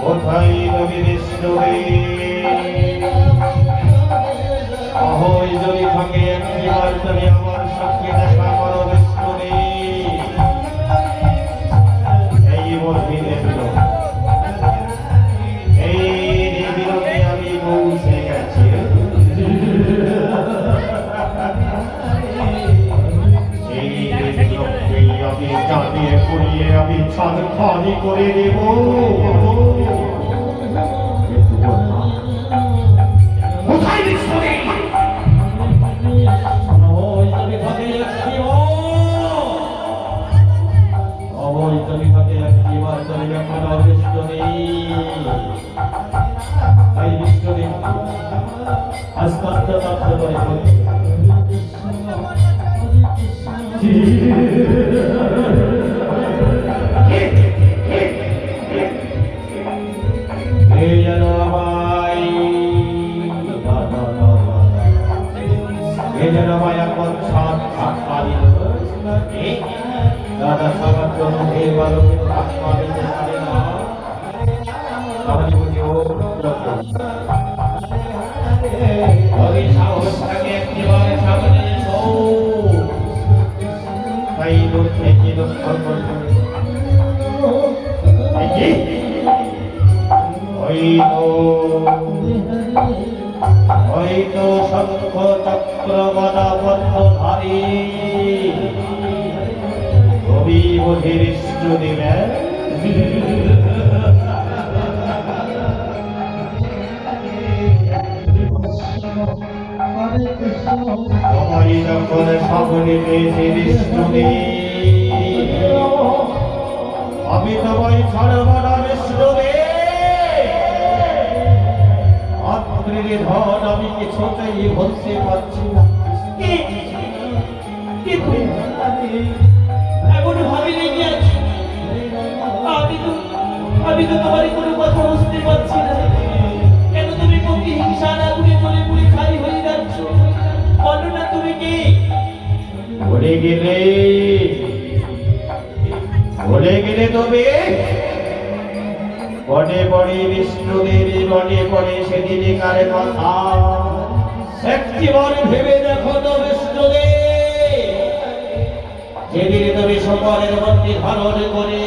কোথায় রবি বিষ্ণুরে অহই যদি থাকে একটিবার তুমি আমার সাক্ষী দেখা করো বিষ্ণুরে। এই মহিলের এই বিরোধে আমি পৌঁছে গেছি। আমি চাঁদিয়ে পুড়িয়ে আমি ছাদ খালি করে দেব। কোথায় বিষ্ণুরে আস্তে আস্তে আস্তে করে দাদা সবার জন্য এই বালকের আত্মা দিতে পারে না। তাহলে বুঝি ও ওই সাহসটাকে একেবারে সামনে এসো। তাই দূর থেকে লক্ষ্য করবে ওই তো শঙ্খ চক্র গদা পদ্মধারী কবি বধির ইষ্টদেবের তোমারই যখন সামনে পেয়েছি বিষ্ণুদেব, আমি তোমায় ছাড়ব না বিষ্ণুদেব। আত্মীর ধন আমি কিছুতেই বলতে পারছি না। এমন ভাবে লেগে আছি, আমি তো তোমার কোনো কথা বুঝতে পারছি না। কেন তুমি প্রতি হিংসা না করে চলে পুড়ে খালি হয়ে যাচ্ছ? বলো না তুমি কি ভুলে গেলে তবে বনে পড়ে বিষ্ণুদেবী বনে পড়ে সেদিনকার কথা একটিবার ভেবে দেখো তো বিষ্ণুদেব, যেদিন তুমি সকলের মধ্যে ধারণ করে